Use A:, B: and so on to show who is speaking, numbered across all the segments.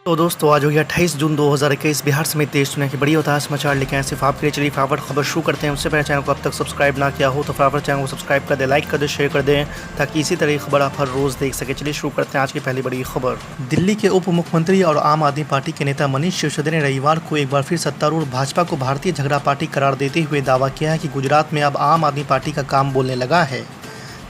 A: तो दोस्तों आज हो गया 28 जून 2021। बिहार समेत देश दुनिया की बड़ी और ताज़ा समाचार लेके आए सिर्फ आपके लिए। चलिए फटाफट खबर शुरू करते हैं। उससे पहले चैनल को अब तक सब्सक्राइब ना किया हो तो फटाफट चैनल को सब्सक्राइब कर दें, लाइक कर दें, शेयर कर दें ताकि इसी तरह की खबर आप हर रोज़ देख सके। चलिए शुरू करते हैं आज की पहली बड़ी खबर। दिल्ली के उप मुख्यमंत्री और आम आदमी पार्टी के नेता मनीष सिसोदिया ने रविवार को एक बार फिर सत्तारूढ़ भाजपा को भारतीय झगड़ा पार्टी करार देते हुए दावा किया है कि गुजरात में अब आम आदमी पार्टी का काम बोलने लगा है।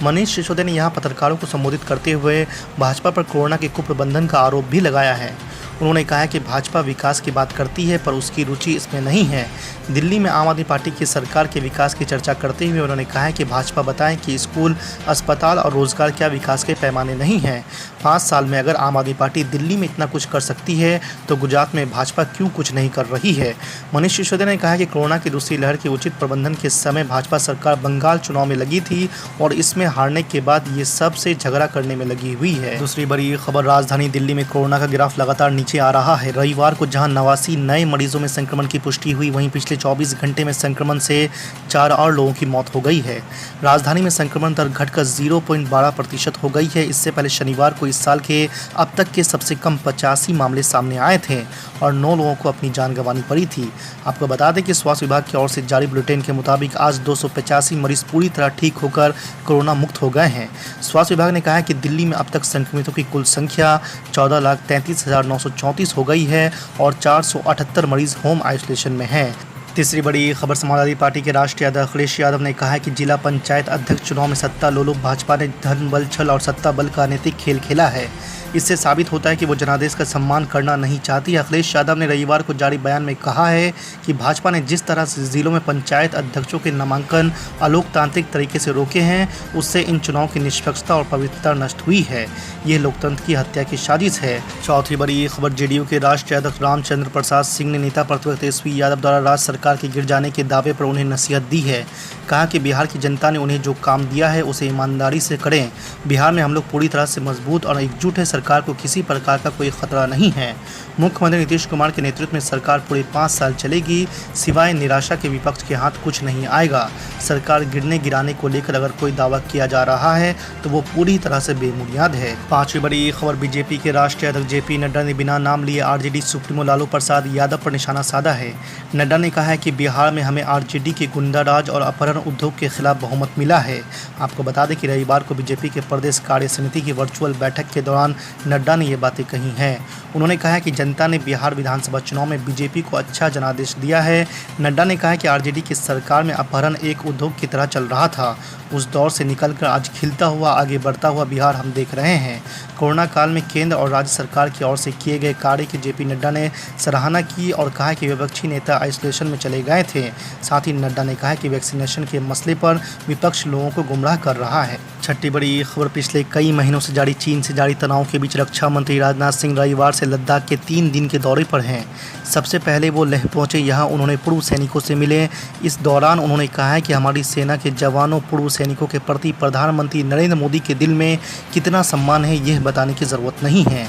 A: मनीष सिसोदिया ने यहां पत्रकारों को संबोधित करते हुए भाजपा पर कोरोना के कुप्रबंधन का आरोप भी लगाया है। उन्होंने कहा कि भाजपा विकास की बात करती है पर उसकी रुचि इसमें नहीं है। दिल्ली में आम आदमी पार्टी की सरकार के विकास की चर्चा करते हुए उन्होंने कहा कि भाजपा बताएं कि स्कूल, अस्पताल और रोजगार क्या विकास के पैमाने नहीं हैं। 5 साल में अगर आम आदमी पार्टी दिल्ली में इतना कुछ कर सकती है तो गुजरात में भाजपा क्यों कुछ नहीं कर रही है। मनीष सिसोदिया ने कहा कि कोरोना की दूसरी लहर के उचित प्रबंधन के समय भाजपा सरकार बंगाल चुनाव में लगी थी और इसमें हारने के बाद ये सबसे झगड़ा करने में लगी हुई है। दूसरी बड़ी खबर, राजधानी दिल्ली में कोरोना का ग्राफ लगातार नीचे आ रहा है। रविवार को जहां 89 नए मरीजों में संक्रमण की पुष्टि हुई, वहीं पिछले 24 घंटे में संक्रमण से 4 और लोगों की मौत हो गई है। राजधानी में संक्रमण दर घटकर 0.12% हो गई है। इससे पहले शनिवार को इस साल के अब तक के सबसे कम 85 मामले सामने आए थे और 9 लोगों को अपनी जान गंवानी पड़ी थी। आपको बता दें कि स्वास्थ्य विभाग की ओर से जारी बुलेटिन के मुताबिक आज 285 मरीज पूरी तरह ठीक होकर कोरोना मुक्त हो गए हैं। स्वास्थ्य विभाग ने कहा है कि दिल्ली में अब तक संक्रमितों की कुल संख्या 14,33,934 हो गई है और 478 मरीज होम आइसोलेशन में हैं। तीसरी बड़ी खबर, समाजवादी पार्टी के राष्ट्रीय अध्यक्ष अखिलेश यादव ने कहा है कि जिला पंचायत अध्यक्ष चुनाव में सत्ता लोलुप भाजपा ने धन बल, छल और सत्ता बल का अनैतिक खेल खेला है। इससे साबित होता है कि वो जनादेश का सम्मान करना नहीं चाहती। अखिलेश यादव ने रविवार को जारी बयान में कहा है कि भाजपा ने जिस तरह से जिलों में पंचायत अध्यक्षों के नामांकन अलोकतांत्रिक तरीके से रोके हैं, उससे इन चुनाव की निष्पक्षता और पवित्रता नष्ट हुई है। यह लोकतंत्र की हत्या की साजिश है। चौथी बड़ी खबर, जेडीयू के राष्ट्रीय अध्यक्ष रामचंद्र प्रसाद सिंह ने नेता प्रतिपक्ष तेजस्वी यादव द्वारा राज्य सरकार के गिर जाने के दावे पर उन्हें नसीहत दी है। कहा कि बिहार की जनता ने उन्हें जो काम दिया है उसे ईमानदारी से करें। बिहार में हम लोग पूरी तरह से मजबूत और एकजुट है। सरकार को किसी प्रकार का कोई खतरा नहीं है। मुख्यमंत्री नीतीश कुमार के नेतृत्व में सरकार पूरे 5 साल चलेगी। सिवाय निराशा के विपक्ष के हाथ कुछ नहीं आएगा। सरकार गिरने गिराने को लेकर अगर कोई दावा किया जा रहा है तो वो पूरी तरह से बेबुनियाद है। पांचवी बड़ी खबर, बीजेपी के राष्ट्रीय अध्यक्ष जेपी नड्डा ने बिना नाम लिए आरजेडी सुप्रीमो लालू प्रसाद यादव पर निशाना साधा है। नड्डा ने कहा है कि बिहार में हमें आरजेडी के गुंडाराज और अपहरण उद्योग के खिलाफ बहुमत मिला है। आपको बता दें कि रविवार को बीजेपी के प्रदेश कार्य समिति की वर्चुअल बैठक के दौरान नड्डा ने ये बातें कही हैं। उन्होंने कहा है कि जनता ने बिहार विधानसभा चुनाव में बीजेपी को अच्छा जनादेश दिया है। नड्डा ने कहा कि आरजेडी की सरकार में अपहरण एक उद्योग की तरह चल रहा था। उस दौर से निकलकर आज खिलता हुआ, आगे बढ़ता हुआ बिहार हम देख रहे हैं। कोरोना काल में केंद्र और राज्य सरकार की ओर से किए गए कार्य की जेपी नड्डा ने सराहना की और कहा कि विपक्षी नेता आइसोलेशन में चले गए थे। साथ ही नड्डा ने कहा कि वैक्सीनेशन के मसले पर विपक्ष लोगों को गुमराह कर रहा है। छठी बड़ी खबर, पिछले कई महीनों से जारी चीन से जारी तनाव के बीच रक्षा मंत्री राजनाथ सिंह रविवार से लद्दाख के 3 दिन के दौरे पर हैं। सबसे पहले वो लेह पहुंचे। यहाँ उन्होंने पूर्व सैनिकों से मिले। इस दौरान उन्होंने कहा है कि हमारी सेना के जवानों, पूर्व सैनिकों के प्रति प्रधानमंत्री नरेंद्र मोदी के दिल में कितना सम्मान है यह बताने की ज़रूरत नहीं है।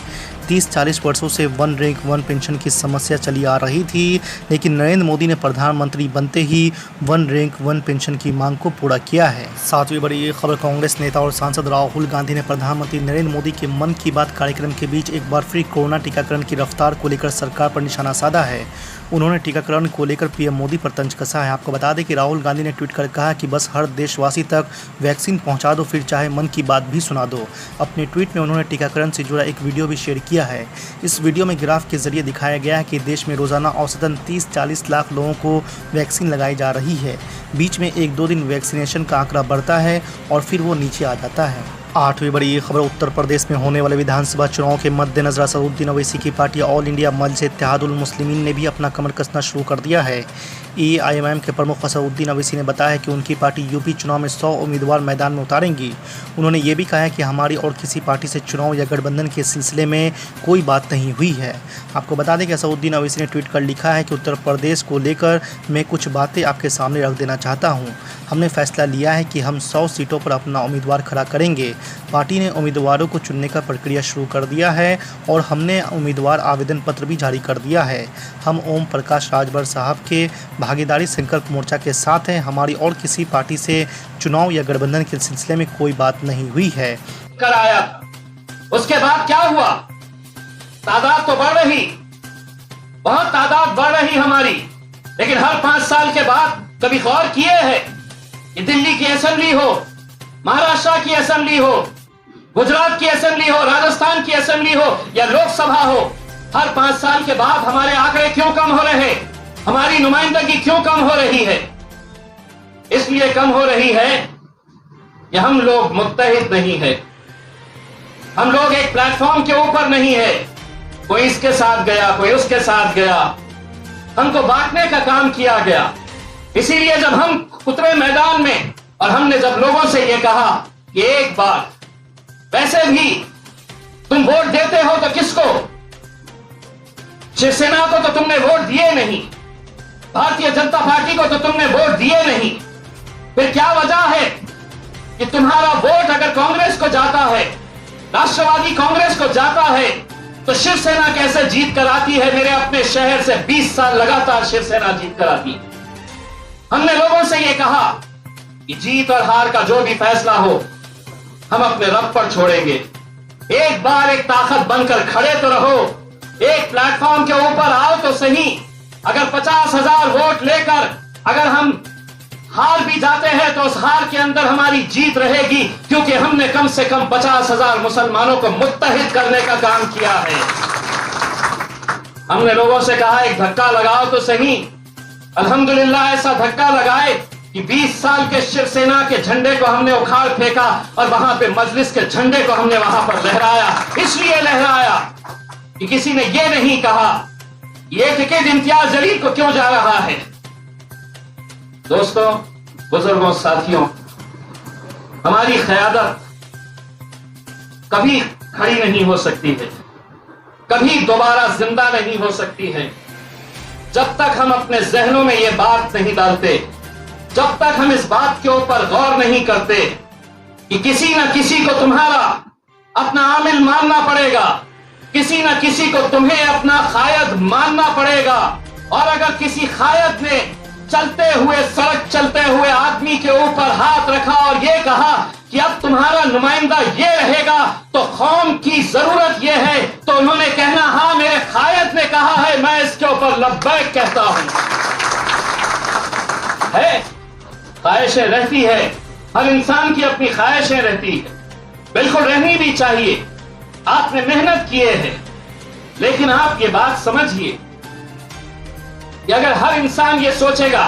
A: 30-40 वर्षों से वन रैंक वन पेंशन की समस्या चली आ रही थी, लेकिन नरेंद्र मोदी ने प्रधानमंत्री बनते ही वन रैंक वन पेंशन की मांग को पूरा किया है। सातवीं बड़ी खबर, कांग्रेस नेता और सांसद राहुल गांधी ने प्रधानमंत्री नरेंद्र मोदी के मन की बात कार्यक्रम के बीच एक बार फिर कोरोना टीकाकरण की रफ्तार को लेकर सरकार पर निशाना साधा है। उन्होंने टीकाकरण को लेकर पीएम मोदी पर तंज कसा है। आपको बता दें कि राहुल गांधी ने ट्वीट कर कहा कि बस हर देशवासी तक वैक्सीन पहुंचा दो, फिर चाहे मन की बात भी सुना दो। अपने ट्वीट में उन्होंने टीकाकरण से जुड़ा एक वीडियो भी शेयर किया है। इस वीडियो में ग्राफ के जरिए दिखाया गया है कि देश में रोजाना औसतन 30-40 लाख लोगों को वैक्सीन लगाई जा रही है। बीच में 1-2 दिन वैक्सीनेशन का आंकड़ा बढ़ता है और फिर वो नीचे आ जाता है। आठवीं बड़ी खबर, उत्तर प्रदेश में होने वाले विधानसभा चुनाव के मद्देनजर असदुद्दीन ओवैसी की पार्टी ऑल इंडिया मजलिस इत्तेहादुल मुस्लिमीन ने भी अपना कमर कसना शुरू कर दिया है। एआईएमआईएम के प्रमुख असदुद्दीन ओवैसी ने बताया कि उनकी पार्टी यूपी चुनाव में 100 उम्मीदवार मैदान में उतारेंगी। उन्होंने ये भी कहा है कि हमारी और किसी पार्टी से चुनाव या गठबंधन के सिलसिले में कोई बात नहीं हुई है। आपको बता दें कि असदुद्दीन ओवैसी ने ट्वीट कर लिखा है कि उत्तर प्रदेश को लेकर मैं कुछ बातें आपके सामने रख देना चाहता हूँ। हमने फैसला लिया है कि हम 100 सीटों पर अपना उम्मीदवार खड़ा करेंगे। पार्टी ने उम्मीदवारों को चुनने का प्रक्रिया शुरू कर दिया है और हमने उम्मीदवार आवेदन पत्र भी जारी कर दिया है। हम ओम प्रकाश राजभर साहब के भागीदारी संकल्प मोर्चा के साथ हैं। हमारी और किसी पार्टी से चुनाव या गठबंधन के सिलसिले में कोई बात नहीं हुई है।
B: कर आया था। उसके बाद क्या हुआ? तादाद तो बढ़ रही, बहुत तादाद बढ़ रही हमारी, लेकिन हर 5 साल के बाद कभी गौर किए हैं कि दिल्ली की असेंबली हो, महाराष्ट्र की असेंबली हो, गुजरात की असेंबली हो, राजस्थान की असेंबली हो या लोकसभा हो, हर 5 साल के बाद हमारे आंकड़े क्यों कम हो रहे, हमारी नुमाइंदगी क्यों कम हो रही है? इसलिए कम हो रही है कि हम लोग मुत्तहिद नहीं है, हम लोग एक प्लेटफॉर्म के ऊपर नहीं है। कोई इसके साथ गया, कोई उसके साथ गया, हमको बांटने का काम किया गया। इसीलिए जब हम उतरे मैदान में और हमने जब लोगों से यह कहा कि एक बार वैसे भी तुम वोट देते हो तो किसको? शिवसेना को तो तुमने वोट दिए नहीं, भारतीय जनता पार्टी को तो तुमने वोट दिए नहीं, फिर क्या वजह है कि तुम्हारा वोट अगर कांग्रेस को जाता है, राष्ट्रवादी कांग्रेस को जाता है, तो शिवसेना कैसे जीत कर आती है? मेरे अपने शहर से 20 साल लगातार शिवसेना जीत कर आती। हमने लोगों से यह कहा कि जीत और हार का जो भी फैसला हो हम अपने रब पर छोड़ेंगे। एक बार एक ताकत बनकर खड़े तो रहो, एक प्लेटफॉर्म के ऊपर आओ तो सही। अगर 50,000 वोट लेकर अगर हम हार भी जाते हैं तो उस हार के अंदर हमारी जीत रहेगी, क्योंकि हमने कम से कम 50,000 मुसलमानों को मुत्तहिद करने का काम किया है। हमने लोगों से कहा एक धक्का लगाओ तो सही। अल्हम्दुलिल्लाह ऐसा धक्का लगाए कि 20 साल के शिवसेना के झंडे को हमने उखाड़ फेंका और वहां पे मजलिस के झंडे को हमने वहां पर लहराया। इसलिए लहराया कि किसी ने यह नहीं कहा ये टिकट इम्तियाज जलील को क्यों जा रहा है। दोस्तों, बुजुर्गों, साथियों, हमारी क़यादत कभी खड़ी नहीं हो सकती है, कभी दोबारा जिंदा नहीं हो सकती है, जब तक हम अपने जहनों में यह बात नहीं डालते, जब तक हम इस बात के ऊपर गौर नहीं करते कि किसी न किसी को तुम्हारा अपना आमिल मानना पड़ेगा, किसी न किसी को तुम्हें अपना कायद मानना पड़ेगा। और अगर किसी कायद ने चलते हुए, सड़क चलते हुए आदमी के ऊपर हाथ रखा और यह कहा कि अब तुम्हारा नुमाइंदा ये रहेगा, तो कौम की जरूरत यह है तो उन्होंने कहना हाँ मेरे कायद ने कहा है, मैं इसके ऊपर लब्बैक कहता हूं। है ख्वाहिशें रहती है, हर इंसान की अपनी ख्वाहिशें रहती है, बिल्कुल रहनी भी चाहिए। आपने मेहनत किए हैं, लेकिन आप ये बात समझिए कि अगर हर इंसान ये सोचेगा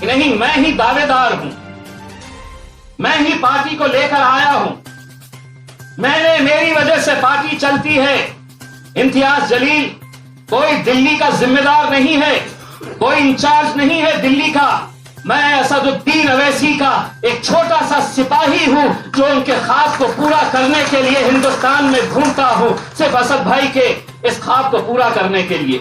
B: कि नहीं मैं ही दावेदार हूं, मैं ही पार्टी को लेकर आया हूं, मेरी वजह से पार्टी चलती है, इम्तियाज जलील कोई दिल्ली का जिम्मेदार नहीं है, कोई इंचार्ज नहीं है दिल्ली का, मैं असदुद्दीन अवैसी का एक छोटा सा सिपाही हूं जो उनके ख्वाब को पूरा करने के लिए हिंदुस्तान में घूमता हूं, सिर्फ असद भाई के इस ख्वाब को पूरा करने के लिए।